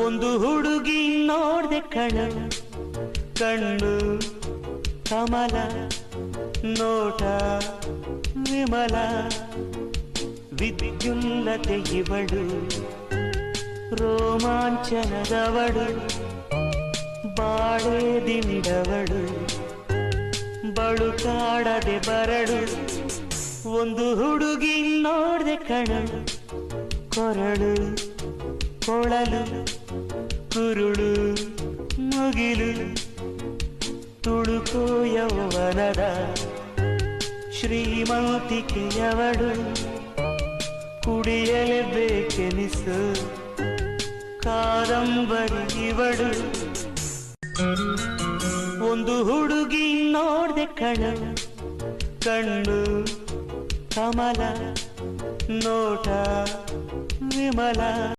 ಒಂದು ಹುಡುಗಿ ನೋಡ್ದೆ ಕಣ್ಣು ಕಣ್ಣು ಕಮಲ ನೋಟ ವಿಮಲ ವಿದ್ಯುಲ್ಲತೆ ಇವಳು ರೋಮಾಂಚನದವಳು ಬಾಳೆ ದಿಂಡವಳು ಬಳುಕಾಡದೆ ಬರಡು ಒಂದು ಹುಡುಗಿ ನೋಡ್ದೆ ಕಣ್ಣು ಕೊರಳು ಕೊಳಲು ಕುರುಳು ಮುಗಿಲು ತುಳುಕೋ ಯೌವನದ ಶ್ರೀಮಂತಿಕೆಯವಳು ಕುಡಿಯಲೇಬೇಕೆನಿಸು ಕಾದಂಬರಿ ಇವಳು ಒಂದು ಹುಡುಗಿ ನೋಡ್ದೆ ಕಣ್ಣು ಕಣ್ಣು ಕಮಲ ನೋಟ ವಿಮಲ